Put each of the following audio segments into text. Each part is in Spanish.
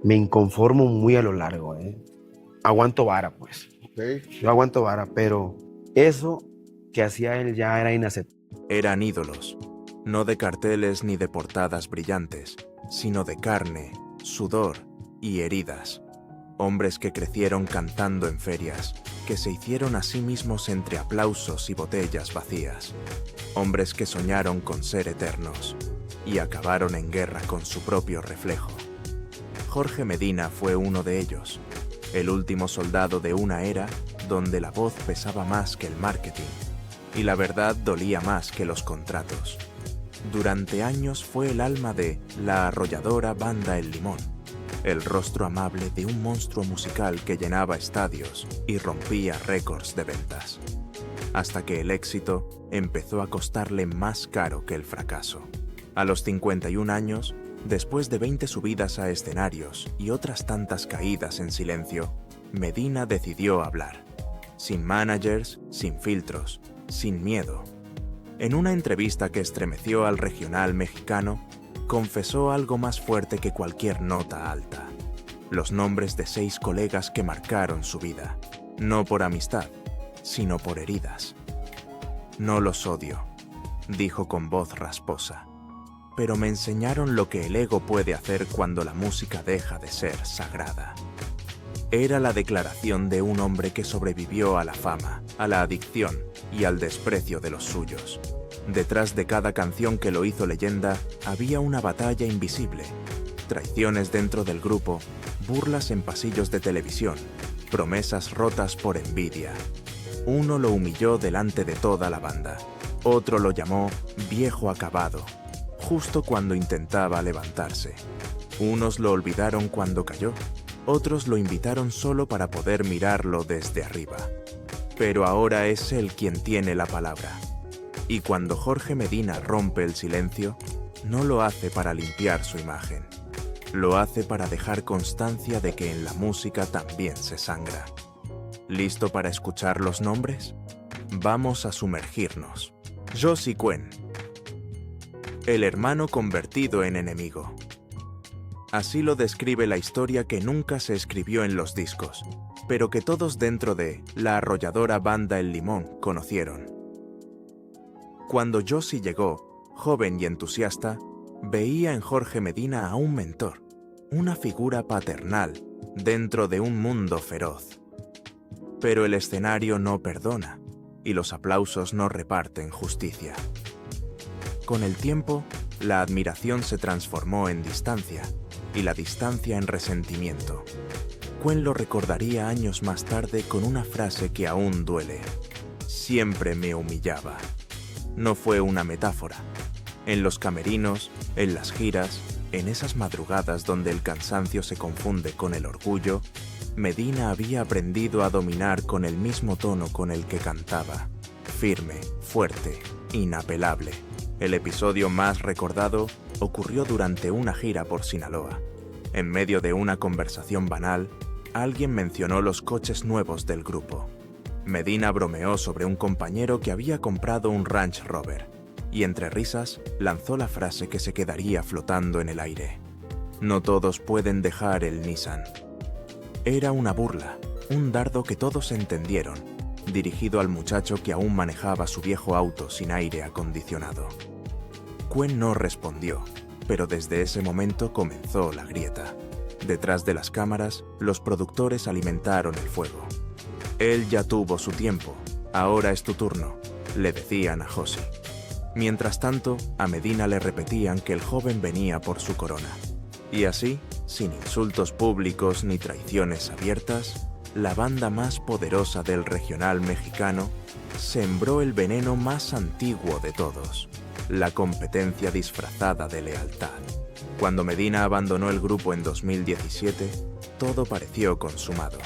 me inconformo muy a lo largo, ¿eh? Aguanto vara, pues. Ok. Yo aguanto vara, pero eso que hacía él ya era inaceptable. Eran ídolos, no de carteles ni de portadas brillantes, sino de carne, sudor y heridas. Hombres que crecieron cantando en ferias, que se hicieron a sí mismos entre aplausos y botellas vacías. Hombres que soñaron con ser eternos y acabaron en guerra con su propio reflejo. Jorge Medina fue uno de ellos, el último soldado de una era donde la voz pesaba más que el marketing y la verdad dolía más que los contratos. Durante años fue el alma de la arrolladora banda El Limón, el rostro amable de un monstruo musical que llenaba estadios y rompía récords de ventas, hasta que el éxito empezó a costarle más caro que el fracaso. A los 51 años, después de 20 subidas a escenarios y otras tantas caídas en silencio, Medina decidió hablar. Sin managers, sin filtros, sin miedo. En una entrevista que estremeció al regional mexicano, confesó algo más fuerte que cualquier nota alta. Los nombres de 6 colegas que marcaron su vida, no por amistad, sino por heridas. No los odio, dijo con voz rasposa, pero me enseñaron lo que el ego puede hacer cuando la música deja de ser sagrada. Era la declaración de un hombre que sobrevivió a la fama, a la adicción y al desprecio de los suyos. Detrás de cada canción que lo hizo leyenda había una batalla invisible, traiciones dentro del grupo, burlas en pasillos de televisión, promesas rotas por envidia. Uno lo humilló delante de toda la banda, otro lo llamó viejo acabado, justo cuando intentaba levantarse. Unos lo olvidaron cuando cayó, otros lo invitaron solo para poder mirarlo desde arriba. Pero ahora es él quien tiene la palabra. Y cuando Jorge Medina rompe el silencio, no lo hace para limpiar su imagen. Lo hace para dejar constancia de que en la música también se sangra. ¿Listo para escuchar los nombres? Vamos a sumergirnos. Josie Cuen. El hermano convertido en enemigo. Así lo describe la historia que nunca se escribió en los discos, pero que todos dentro de la arrolladora banda El Limón conocieron. Cuando Josie llegó, joven y entusiasta, veía en Jorge Medina a un mentor, una figura paternal dentro de un mundo feroz. Pero el escenario no perdona y los aplausos no reparten justicia. Con el tiempo, la admiración se transformó en distancia y la distancia en resentimiento. Cuen lo recordaría años más tarde con una frase que aún duele. Siempre me humillaba. No fue una metáfora. En los camerinos, en las giras, en esas madrugadas donde el cansancio se confunde con el orgullo, Medina había aprendido a dominar con el mismo tono con el que cantaba. Firme, fuerte, inapelable. El episodio más recordado ocurrió durante una gira por Sinaloa. En medio de una conversación banal, alguien mencionó los coches nuevos del grupo. Medina bromeó sobre un compañero que había comprado un Range Rover y entre risas lanzó la frase que se quedaría flotando en el aire. No todos pueden dejar el Nissan. Era una burla, un dardo que todos entendieron, dirigido al muchacho que aún manejaba su viejo auto sin aire acondicionado. Cuen no respondió, pero desde ese momento comenzó la grieta. Detrás de las cámaras, los productores alimentaron el fuego. Él ya tuvo su tiempo, ahora es tu turno, le decían a Josie. Mientras tanto, a Medina le repetían que el joven venía por su corona. Y así, sin insultos públicos ni traiciones abiertas, la banda más poderosa del regional mexicano sembró el veneno más antiguo de todos, la competencia disfrazada de lealtad. Cuando Medina abandonó el grupo en 2017, todo pareció consumado.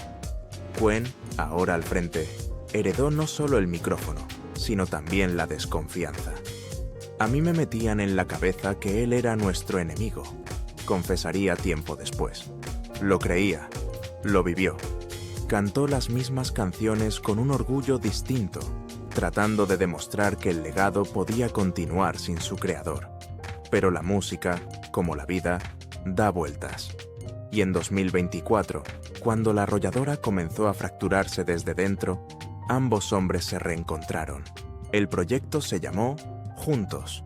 Cuen, ahora al frente, heredó no solo el micrófono, sino también la desconfianza. A mí me metían en la cabeza que él era nuestro enemigo, confesaría tiempo después. Lo creía, lo vivió. Cantó las mismas canciones con un orgullo distinto, tratando de demostrar que el legado podía continuar sin su creador. Pero la música, como la vida, da vueltas. Y en 2024, cuando la arrolladora comenzó a fracturarse desde dentro, ambos hombres se reencontraron. El proyecto se llamó Juntos.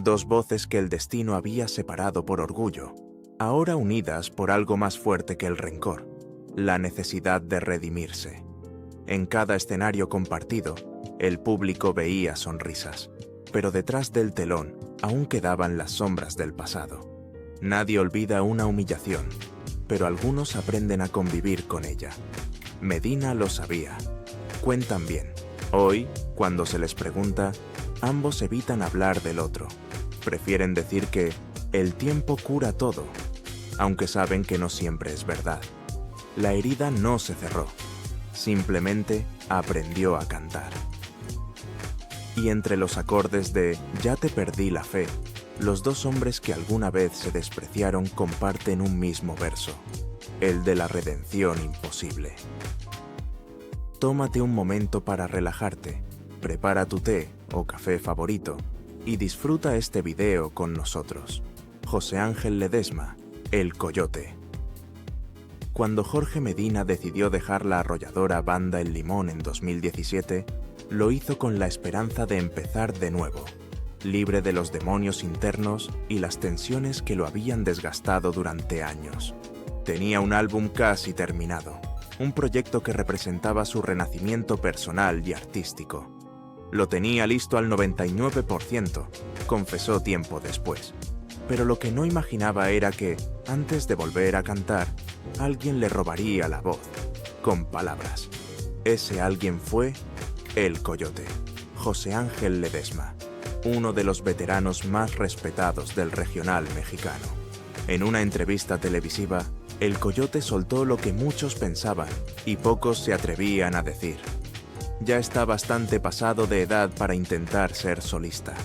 Dos voces que el destino había separado por orgullo, ahora unidas por algo más fuerte que el rencor, la necesidad de redimirse. En cada escenario compartido, el público veía sonrisas, pero detrás del telón aún quedaban las sombras del pasado. Nadie olvida una humillación, pero algunos aprenden a convivir con ella. Medina lo sabía. Cuentan bien. Hoy, cuando se les pregunta, ambos evitan hablar del otro. Prefieren decir que el tiempo cura todo, aunque saben que no siempre es verdad. La herida no se cerró, simplemente aprendió a cantar. Y entre los acordes de Ya te perdí la fe, los dos hombres que alguna vez se despreciaron comparten un mismo verso, el de la redención imposible. Tómate un momento para relajarte, prepara tu té o café favorito y disfruta este video con nosotros. José Ángel Ledesma, El Coyote. Cuando Jorge Medina decidió dejar la arrolladora banda El Limón en 2017, lo hizo con la esperanza de empezar de nuevo, libre de los demonios internos y las tensiones que lo habían desgastado durante años. Tenía un álbum casi terminado, un proyecto que representaba su renacimiento personal y artístico. Lo tenía listo al 99%, confesó tiempo después. Pero lo que no imaginaba era que, antes de volver a cantar, alguien le robaría la voz, con palabras. Ese alguien fue El Coyote, José Ángel Ledesma, uno de los veteranos más respetados del regional mexicano. En una entrevista televisiva, El Coyote soltó lo que muchos pensaban y pocos se atrevían a decir. Ya está bastante pasado de edad para intentar ser solista.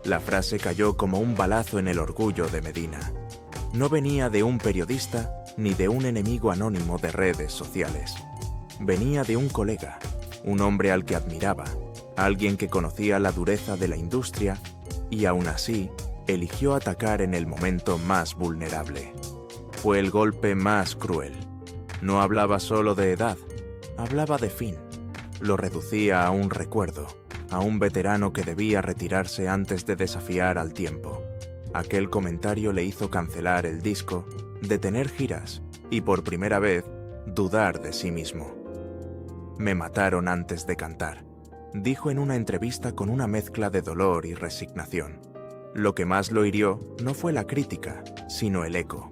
La frase cayó como un balazo en el orgullo de Medina. No venía de un periodista ni de un enemigo anónimo de redes sociales. Venía de un colega, un hombre al que admiraba, alguien que conocía la dureza de la industria y aún así eligió atacar en el momento más vulnerable. Fue el golpe más cruel. No hablaba solo de edad, hablaba de fin. Lo reducía a un recuerdo, a un veterano que debía retirarse antes de desafiar al tiempo. Aquel comentario le hizo cancelar el disco, detener giras y por primera vez dudar de sí mismo. Me mataron antes de cantar, dijo en una entrevista con una mezcla de dolor y resignación. Lo que más lo hirió no fue la crítica, sino el eco.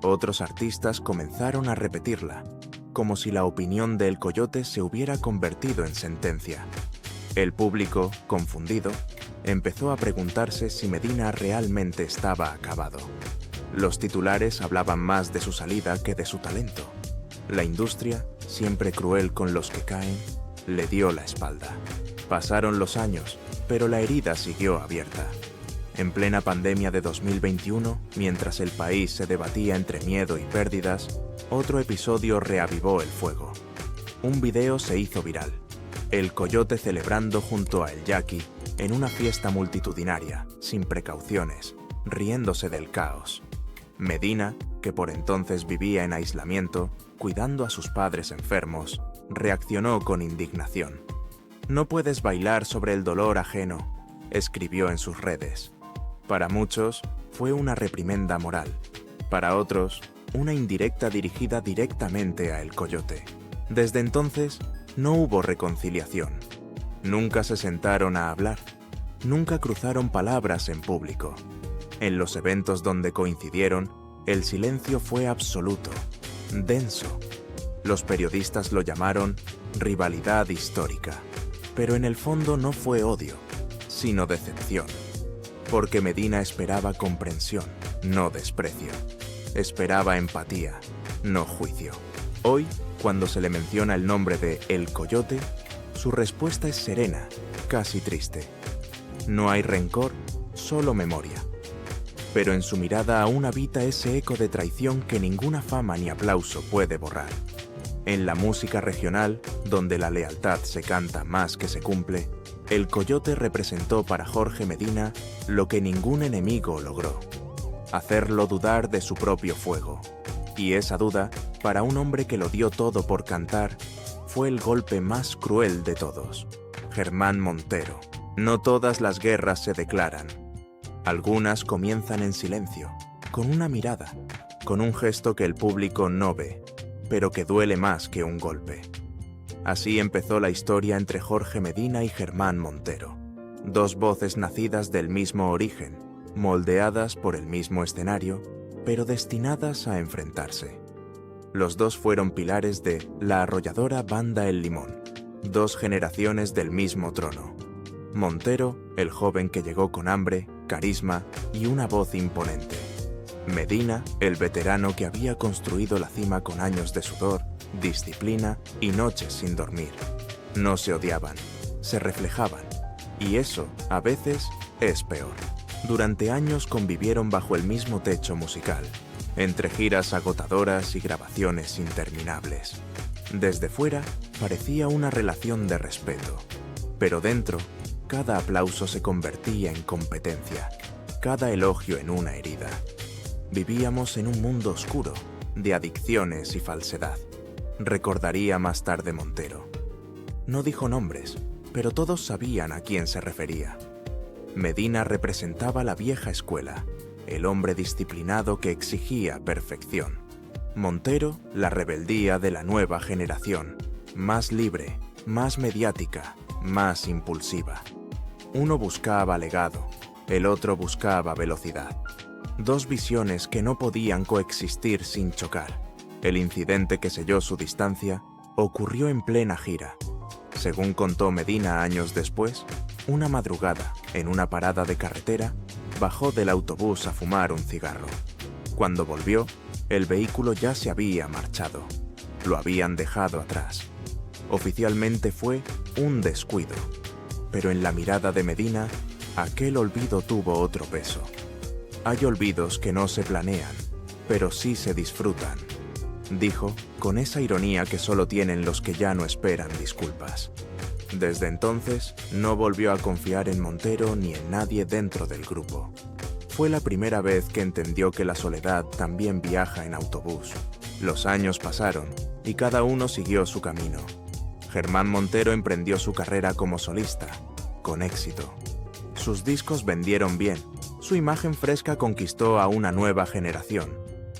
Otros artistas comenzaron a repetirla, como si la opinión de El Coyote se hubiera convertido en sentencia. El público, confundido, empezó a preguntarse si Medina realmente estaba acabado. Los titulares hablaban más de su salida que de su talento. La industria, siempre cruel con los que caen, le dio la espalda. Pasaron los años, pero la herida siguió abierta. En plena pandemia de 2021, mientras el país se debatía entre miedo y pérdidas, otro episodio reavivó el fuego. Un video se hizo viral. El Coyote celebrando junto a El Jackie en una fiesta multitudinaria, sin precauciones, riéndose del caos. Medina, que por entonces vivía en aislamiento, cuidando a sus padres enfermos, reaccionó con indignación. «No puedes bailar sobre el dolor ajeno», escribió en sus redes. Para muchos, fue una reprimenda moral. Para otros, una indirecta dirigida directamente a El Coyote. Desde entonces, no hubo reconciliación. Nunca se sentaron a hablar. Nunca cruzaron palabras en público. En los eventos donde coincidieron, el silencio fue absoluto, denso. Los periodistas lo llamaron rivalidad histórica. Pero en el fondo no fue odio, sino decepción. Porque Medina esperaba comprensión, no desprecio. Esperaba empatía, no juicio. Hoy, cuando se le menciona el nombre de El Coyote, su respuesta es serena, casi triste. No hay rencor, solo memoria. Pero en su mirada aún habita ese eco de traición que ninguna fama ni aplauso puede borrar. En la música regional, donde la lealtad se canta más que se cumple, El Coyote representó para Jorge Medina lo que ningún enemigo logró: hacerlo dudar de su propio fuego, Y esa duda, para un hombre que lo dio todo por cantar, fue el golpe más cruel de todos. Germán Montero. No todas las guerras se declaran. Algunas comienzan en silencio, con una mirada, con un gesto que el público no ve, pero que duele más que un golpe. Así empezó la historia entre Jorge Medina y Germán Montero. Dos voces nacidas del mismo origen, moldeadas por el mismo escenario, pero destinadas a enfrentarse. Los dos fueron pilares de la arrolladora Banda El Limón, dos generaciones del mismo trono. Montero, el joven que llegó con hambre, carisma y una voz imponente. Medina, el veterano que había construido la cima con años de sudor, disciplina y noches sin dormir. No se odiaban, se reflejaban, y eso, a veces, es peor. Durante años convivieron bajo el mismo techo musical, entre giras agotadoras y grabaciones interminables. Desde fuera, parecía una relación de respeto, pero dentro, cada aplauso se convertía en competencia, cada elogio en una herida. Vivíamos en un mundo oscuro, de adicciones y falsedad. Recordaría más tarde Montero. No dijo nombres, pero todos sabían a quién se refería. Medina representaba la vieja escuela, el hombre disciplinado que exigía perfección. Montero, la rebeldía de la nueva generación, más libre, más mediática, más impulsiva. Uno buscaba legado, el otro buscaba velocidad. Dos visiones que no podían coexistir sin chocar. El incidente que selló su distancia ocurrió en plena gira. Según contó Medina años después, una madrugada, en una parada de carretera, bajó del autobús a fumar un cigarro. Cuando volvió, el vehículo ya se había marchado. Lo habían dejado atrás. Oficialmente fue un descuido, pero en la mirada de Medina, aquel olvido tuvo otro peso. Hay olvidos que no se planean, pero sí se disfrutan, dijo con esa ironía que solo tienen los que ya no esperan disculpas. Desde entonces, no volvió a confiar en Montero ni en nadie dentro del grupo. Fue la primera vez que entendió que la soledad también viaja en autobús. Los años pasaron y cada uno siguió su camino. Germán Montero emprendió su carrera como solista, con éxito. Sus discos vendieron bien, su imagen fresca conquistó a una nueva generación,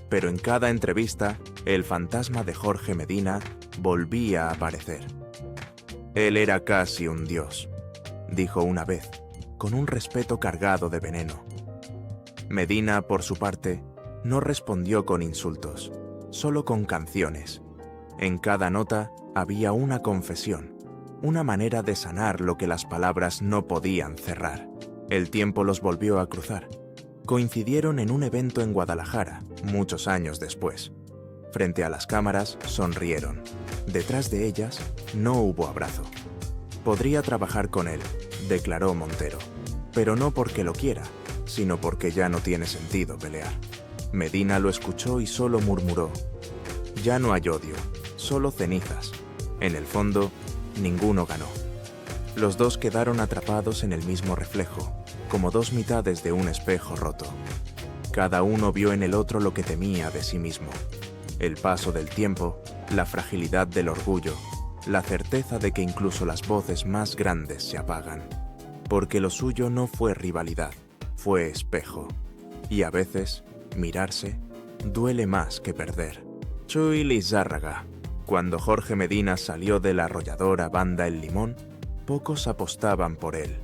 pero en cada entrevista, el fantasma de Jorge Medina volvía a aparecer. Él era casi un dios, dijo una vez, con un respeto cargado de veneno. Medina, por su parte, no respondió con insultos, solo con canciones. En cada nota había una confesión, una manera de sanar lo que las palabras no podían cerrar. El tiempo los volvió a cruzar. Coincidieron en un evento en Guadalajara, muchos años después. Frente a las cámaras, sonrieron. Detrás de ellas, no hubo abrazo. Podría trabajar con él, declaró Montero, pero no porque lo quiera, sino porque ya no tiene sentido pelear. Medina lo escuchó y solo murmuró: ya no hay odio, solo cenizas. En el fondo, ninguno ganó. Los dos quedaron atrapados en el mismo reflejo, como dos mitades de un espejo roto. Cada uno vio en el otro lo que temía de sí mismo. El paso del tiempo, la fragilidad del orgullo, la certeza de que incluso las voces más grandes se apagan. Porque lo suyo no fue rivalidad, fue espejo. Y a veces, mirarse duele más que perder. Chuy Lizárraga. Cuando Jorge Medina salió de la arrolladora Banda El Limón, pocos apostaban por él.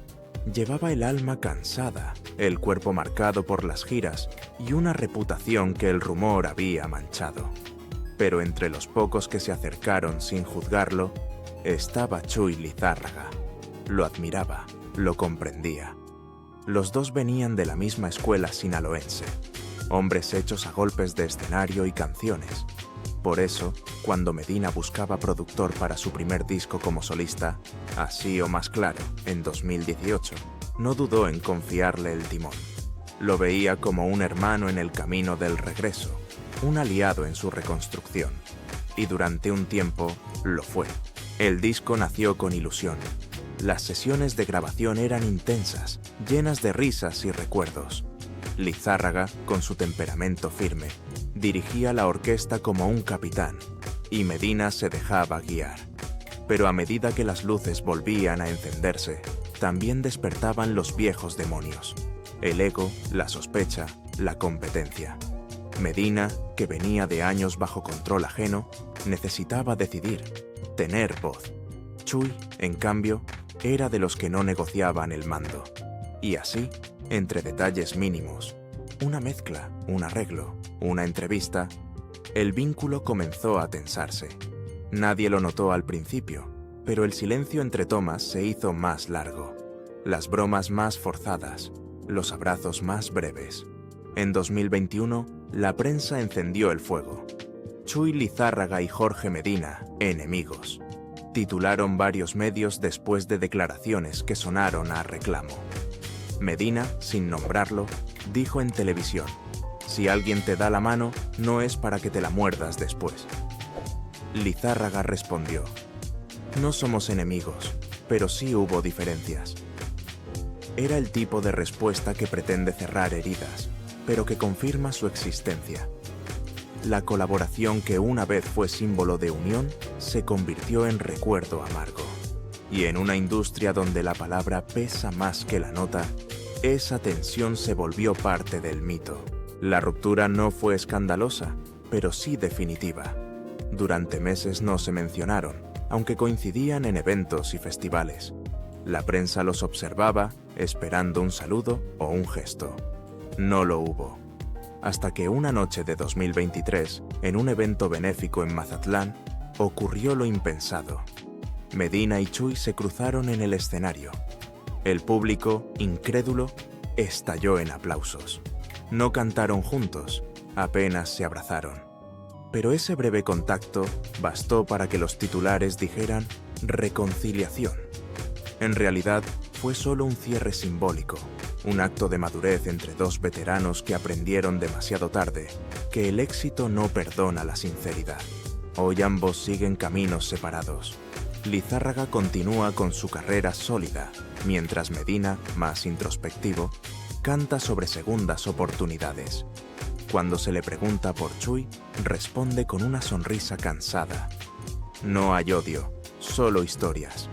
Llevaba el alma cansada, el cuerpo marcado por las giras y una reputación que el rumor había manchado. Pero entre los pocos que se acercaron sin juzgarlo, estaba Chuy Lizárraga. Lo admiraba, lo comprendía. Los dos venían de la misma escuela sinaloense, hombres hechos a golpes de escenario y canciones. Por eso, cuando Medina buscaba productor para su primer disco como solista, Así o Más Claro, en 2018, no dudó en confiarle el timón. Lo veía como un hermano en el camino del regreso, un aliado en su reconstrucción. Y durante un tiempo, lo fue. El disco nació con ilusión. Las sesiones de grabación eran intensas, llenas de risas y recuerdos. Lizárraga, con su temperamento firme, Dirigía la orquesta como un capitán, y Medina se dejaba guiar. Pero a medida que las luces volvían a encenderse, también despertaban los viejos demonios: el ego, la sospecha, la competencia. Medina, que venía de años bajo control ajeno, necesitaba decidir, tener voz. Chuy, en cambio, era de los que no negociaban el mando. Y así, entre detalles mínimos, una mezcla, un arreglo, una entrevista, el vínculo comenzó a tensarse. Nadie lo notó al principio, pero el silencio entre tomas se hizo más largo, las bromas más forzadas, los abrazos más breves. En 2021, la prensa encendió el fuego. Chuy Lizárraga y Jorge Medina, enemigos, titularon varios medios después de declaraciones que sonaron a reclamo. Medina, sin nombrarlo, dijo en televisión: si alguien te da la mano, no es para que te la muerdas después. Lizárraga respondió: no somos enemigos, pero sí hubo diferencias. Era el tipo de respuesta que pretende cerrar heridas, pero que confirma su existencia. La colaboración que una vez fue símbolo de unión se convirtió en recuerdo amargo. Y en una industria donde la palabra pesa más que la nota, esa tensión se volvió parte del mito. La ruptura no fue escandalosa, pero sí definitiva. Durante meses no se mencionaron, aunque coincidían en eventos y festivales. La prensa los observaba, esperando un saludo o un gesto. No lo hubo. Hasta que una noche de 2023, en un evento benéfico en Mazatlán, ocurrió lo impensado. Medina y Chuy se cruzaron en el escenario. El público, incrédulo, estalló en aplausos. No cantaron juntos, apenas se abrazaron. Pero ese breve contacto bastó para que los titulares dijeran reconciliación. En realidad, fue solo un cierre simbólico, un acto de madurez entre dos veteranos que aprendieron demasiado tarde que el éxito no perdona la sinceridad. Hoy ambos siguen caminos separados. Lizárraga continúa con su carrera sólida, mientras Medina, más introspectivo, canta sobre segundas oportunidades. Cuando se le pregunta por Chuy, responde con una sonrisa cansada: no hay odio, solo historias.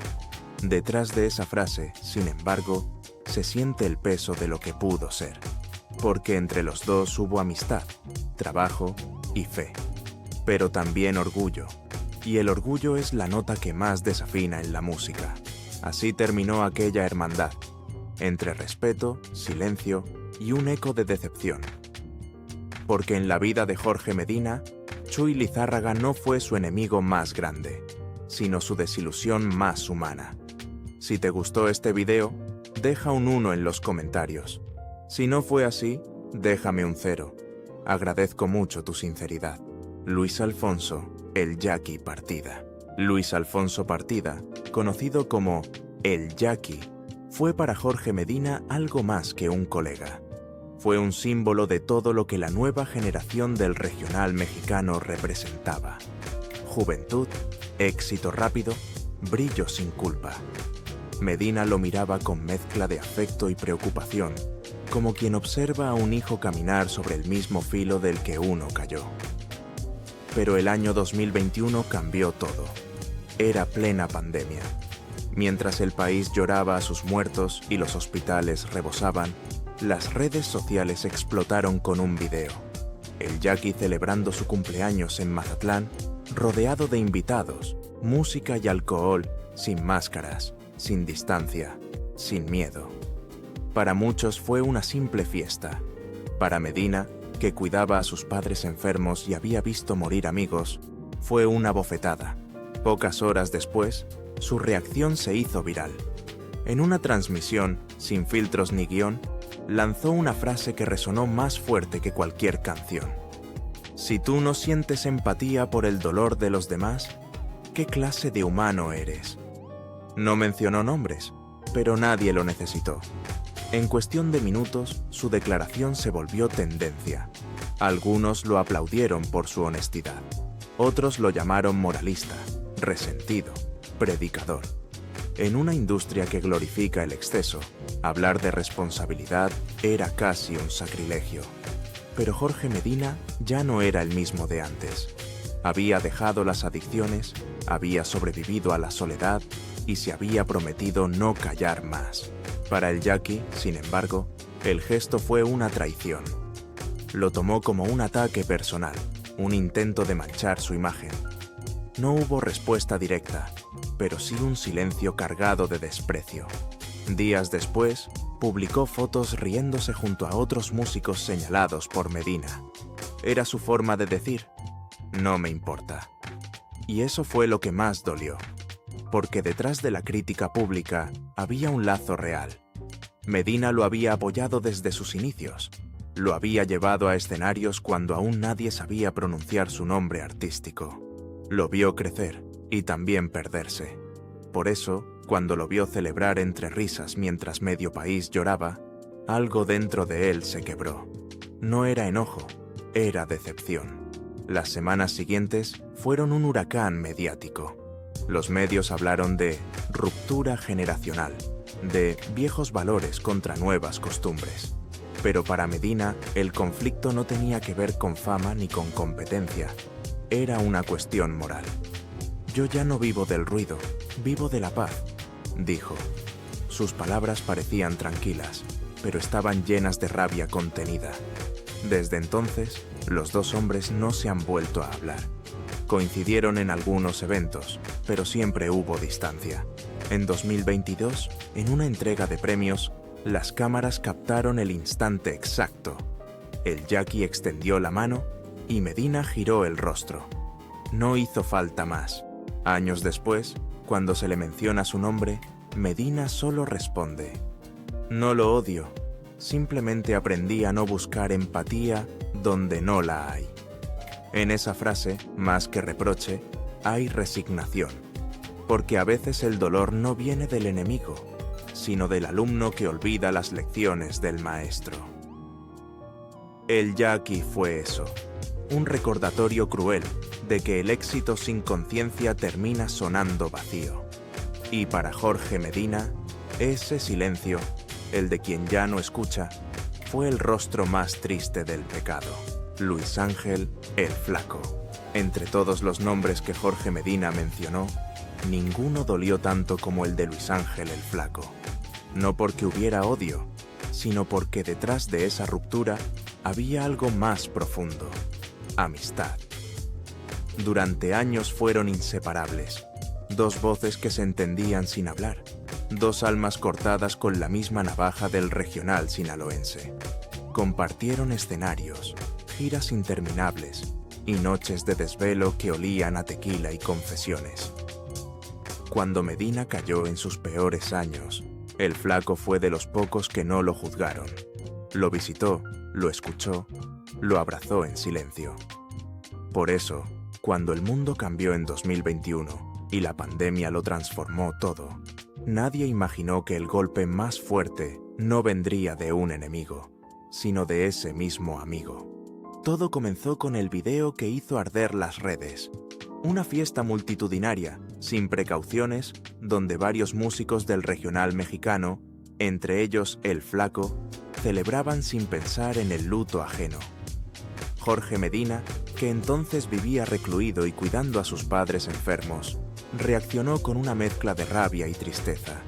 Detrás de esa frase, sin embargo, se siente el peso de lo que pudo ser, porque entre los dos hubo amistad, trabajo y fe, pero también orgullo, y el orgullo es la nota que más desafina en la música. Así terminó aquella hermandad, entre respeto, silencio y un eco de decepción. Porque en la vida de Jorge Medina, Chuy Lizárraga no fue su enemigo más grande, sino su desilusión más humana. Si te gustó este video, deja un 1 en los comentarios. Si no fue así, déjame un 0. Agradezco mucho tu sinceridad. Luis Alfonso, el Jackie Partida. Luis Alfonso Partida, conocido como el Jackie, fue para Jorge Medina algo más que un colega. Fue un símbolo de todo lo que la nueva generación del regional mexicano representaba. Juventud, éxito rápido, brillo sin culpa. Medina lo miraba con mezcla de afecto y preocupación, como quien observa a un hijo caminar sobre el mismo filo del que uno cayó. Pero el año 2021 cambió todo. Era plena pandemia. Mientras el país lloraba a sus muertos y los hospitales rebosaban, las redes sociales explotaron con un video. El Jackie celebrando su cumpleaños en Mazatlán, rodeado de invitados, música y alcohol, sin máscaras, sin distancia, sin miedo. Para muchos fue una simple fiesta. Para Medina, que cuidaba a sus padres enfermos y había visto morir amigos, fue una bofetada. Pocas horas después, su reacción se hizo viral. En una transmisión, sin filtros ni guión, lanzó una frase que resonó más fuerte que cualquier canción. Si tú no sientes empatía por el dolor de los demás, ¿qué clase de humano eres? No mencionó nombres, pero nadie lo necesitó. En cuestión de minutos, su declaración se volvió tendencia. Algunos lo aplaudieron por su honestidad. Otros lo llamaron moralista, resentido, predicador. En una industria que glorifica el exceso, hablar de responsabilidad era casi un sacrilegio. Pero Jorge Medina ya no era el mismo de antes. Había dejado las adicciones, había sobrevivido a la soledad y se había prometido no callar más. Para el yaqui, sin embargo, el gesto fue una traición. Lo tomó como un ataque personal, un intento de manchar su imagen. No hubo respuesta directa, pero sí un silencio cargado de desprecio. Días después, publicó fotos riéndose junto a otros músicos señalados por Medina. Era su forma de decir, no me importa. Y eso fue lo que más dolió, porque detrás de la crítica pública había un lazo real. Medina lo había apoyado desde sus inicios. Lo había llevado a escenarios cuando aún nadie sabía pronunciar su nombre artístico. Lo vio crecer y también perderse. Por eso, cuando lo vio celebrar entre risas mientras medio país lloraba, algo dentro de él se quebró. No era enojo, era decepción. Las semanas siguientes fueron un huracán mediático. Los medios hablaron de ruptura generacional, de viejos valores contra nuevas costumbres. Pero para Medina, el conflicto no tenía que ver con fama ni con competencia. Era una cuestión moral. Yo ya no vivo del ruido, vivo de la paz, dijo. Sus palabras parecían tranquilas, pero estaban llenas de rabia contenida. Desde entonces, los dos hombres no se han vuelto a hablar. Coincidieron en algunos eventos, pero siempre hubo distancia. En 2022, en una entrega de premios, las cámaras captaron el instante exacto. El yaqui extendió la mano y Medina giró el rostro. No hizo falta más. Años después, cuando se le menciona su nombre, Medina solo responde: no lo odio, simplemente aprendí a no buscar empatía donde no la hay. En esa frase, más que reproche, hay resignación, porque a veces el dolor no viene del enemigo, sino del alumno que olvida las lecciones del maestro. El yaqui fue eso, un recordatorio cruel de que el éxito sin conciencia termina sonando vacío. Y para Jorge Medina, ese silencio, el de quien ya no escucha, fue el rostro más triste del pecado. Luis Ángel, el Flaco. Entre todos los nombres que Jorge Medina mencionó, ninguno dolió tanto como el de Luis Ángel el Flaco. No porque hubiera odio, sino porque detrás de esa ruptura había algo más profundo: amistad. Durante años fueron inseparables, dos voces que se entendían sin hablar, dos almas cortadas con la misma navaja del regional sinaloense. Compartieron escenarios, giras interminables y noches de desvelo que olían a tequila y confesiones. Cuando Medina cayó en sus peores años, el Flaco fue de los pocos que no lo juzgaron. Lo visitó, lo escuchó, lo abrazó en silencio. Por eso, cuando el mundo cambió en 2021 y la pandemia lo transformó todo, nadie imaginó que el golpe más fuerte no vendría de un enemigo, sino de ese mismo amigo. Todo comenzó con el video que hizo arder las redes. Una fiesta multitudinaria, sin precauciones, donde varios músicos del regional mexicano, entre ellos el Flaco, celebraban sin pensar en el luto ajeno. Jorge Medina, que entonces vivía recluido y cuidando a sus padres enfermos, reaccionó con una mezcla de rabia y tristeza.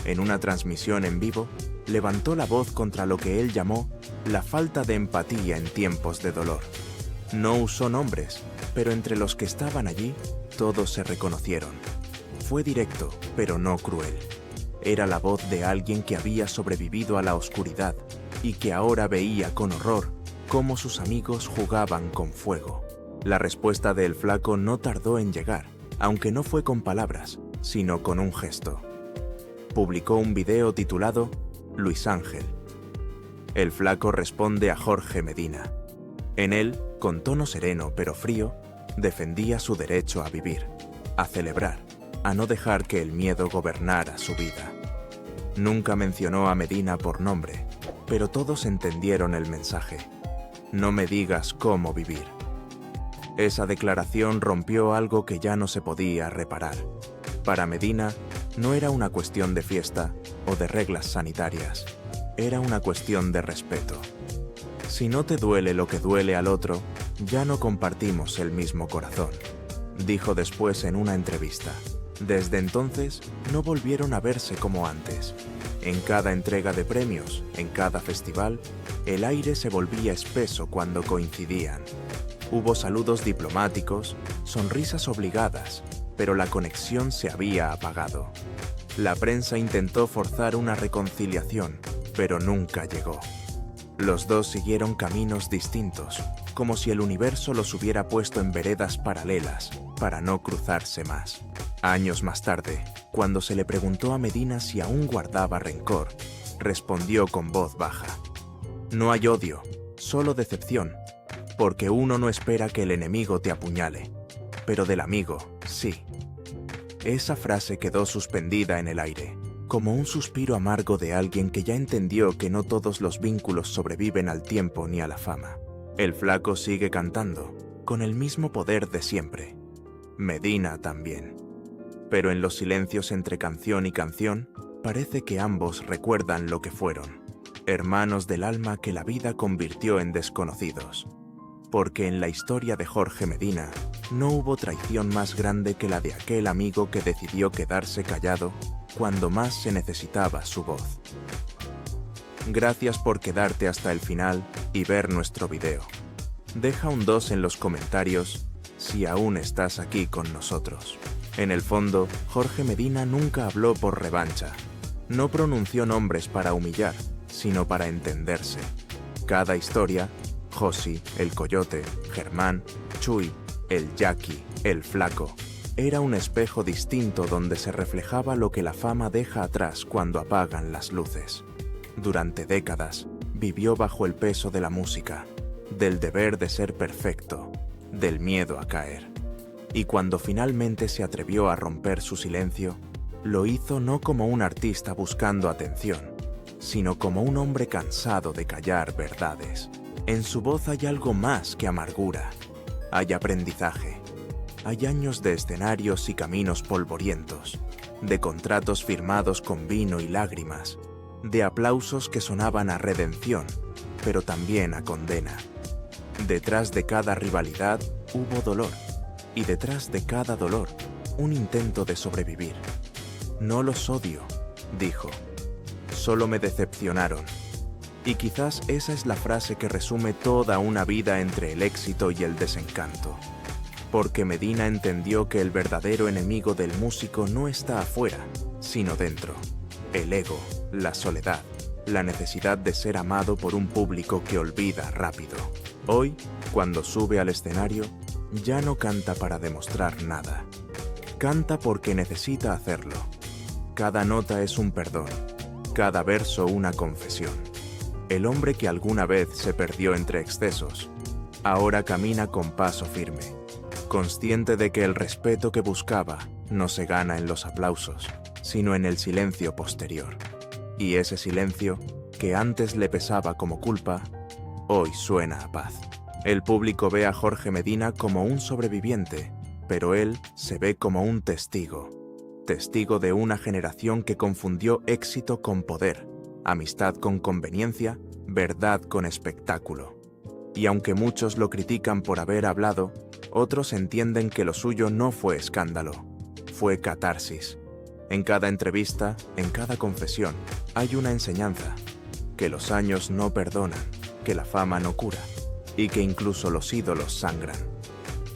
En una transmisión en vivo, levantó la voz contra lo que él llamó la falta de empatía en tiempos de dolor. No usó nombres, pero entre los que estaban allí, todos se reconocieron. Fue directo, pero no cruel. Era la voz de alguien que había sobrevivido a la oscuridad y que ahora veía con horror cómo sus amigos jugaban con fuego. La respuesta del Flaco no tardó en llegar, aunque no fue con palabras, sino con un gesto. Publicó un video titulado Luis Ángel. El Flaco responde a Jorge Medina. En él, con tono sereno pero frío, defendía su derecho a vivir, a celebrar, a no dejar que el miedo gobernara su vida. Nunca mencionó a Medina por nombre, pero todos entendieron el mensaje. No me digas cómo vivir. Esa declaración rompió algo que ya no se podía reparar. Para Medina, no era una cuestión de fiesta o de reglas sanitarias, era una cuestión de respeto. Si no te duele lo que duele al otro, ya no compartimos el mismo corazón, dijo después en una entrevista. Desde entonces, no volvieron a verse como antes. En cada entrega de premios, en cada festival, el aire se volvía espeso cuando coincidían. Hubo saludos diplomáticos, sonrisas obligadas, pero la conexión se había apagado. La prensa intentó forzar una reconciliación, pero nunca llegó. Los dos siguieron caminos distintos, como si el universo los hubiera puesto en veredas paralelas, para no cruzarse más. Años más tarde, cuando se le preguntó a Medina si aún guardaba rencor, respondió con voz baja: «No hay odio, solo decepción, porque uno no espera que el enemigo te apuñale, pero del amigo, sí». Esa frase quedó suspendida en el aire, como un suspiro amargo de alguien que ya entendió que no todos los vínculos sobreviven al tiempo ni a la fama. El flaco sigue cantando, con el mismo poder de siempre. Medina también. Pero en los silencios entre canción y canción, parece que ambos recuerdan lo que fueron, hermanos del alma que la vida convirtió en desconocidos. Porque en la historia de Jorge Medina, no hubo traición más grande que la de aquel amigo que decidió quedarse callado cuando más se necesitaba su voz. Gracias por quedarte hasta el final y ver nuestro video. Deja un 2 en los comentarios si aún estás aquí con nosotros. En el fondo, Jorge Medina nunca habló por revancha. No pronunció nombres para humillar, sino para entenderse. Cada historia, Josi, el Coyote, Germán, Chuy, el Jackie, el Flaco, era un espejo distinto donde se reflejaba lo que la fama deja atrás cuando apagan las luces. Durante décadas, vivió bajo el peso de la música, del deber de ser perfecto, del miedo a caer. Y cuando finalmente se atrevió a romper su silencio, lo hizo no como un artista buscando atención, sino como un hombre cansado de callar verdades. En su voz hay algo más que amargura. Hay aprendizaje. Hay años de escenarios y caminos polvorientos, de contratos firmados con vino y lágrimas, de aplausos que sonaban a redención, pero también a condena. Detrás de cada rivalidad hubo dolor, y detrás de cada dolor, un intento de sobrevivir. «No los odio», dijo. «Solo me decepcionaron». Y quizás esa es la frase que resume toda una vida entre el éxito y el desencanto. Porque Medina entendió que el verdadero enemigo del músico no está afuera, sino dentro. El ego, la soledad, la necesidad de ser amado por un público que olvida rápido. Hoy, cuando sube al escenario, ya no canta para demostrar nada. Canta porque necesita hacerlo. Cada nota es un perdón, cada verso una confesión. El hombre que alguna vez se perdió entre excesos, ahora camina con paso firme, consciente de que el respeto que buscaba no se gana en los aplausos, sino en el silencio posterior. Y ese silencio, que antes le pesaba como culpa, hoy suena a paz. El público ve a Jorge Medina como un sobreviviente, pero él se ve como un testigo. Testigo de una generación que confundió éxito con poder, amistad con conveniencia, verdad con espectáculo. Y aunque muchos lo critican por haber hablado, otros entienden que lo suyo no fue escándalo, fue catarsis. En cada entrevista, en cada confesión, hay una enseñanza, que los años no perdonan, que la fama no cura, y que incluso los ídolos sangran.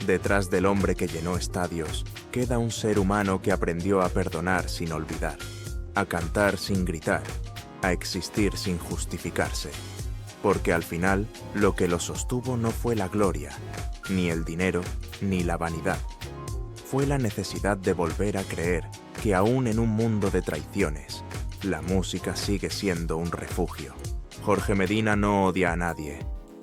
Detrás del hombre que llenó estadios, queda un ser humano que aprendió a perdonar sin olvidar, a cantar sin gritar, a existir sin justificarse. Porque al final, lo que lo sostuvo no fue la gloria, ni el dinero, ni la vanidad. Fue la necesidad de volver a creer que aún en un mundo de traiciones, la música sigue siendo un refugio. Jorge Medina no odia a nadie,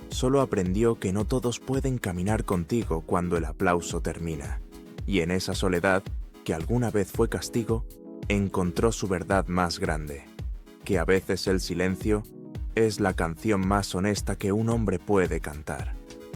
solo aprendió que no todos pueden caminar contigo cuando el aplauso termina. Y en esa soledad, que alguna vez fue castigo, encontró su verdad más grande, que a veces el silencio es la canción más honesta que un hombre puede cantar.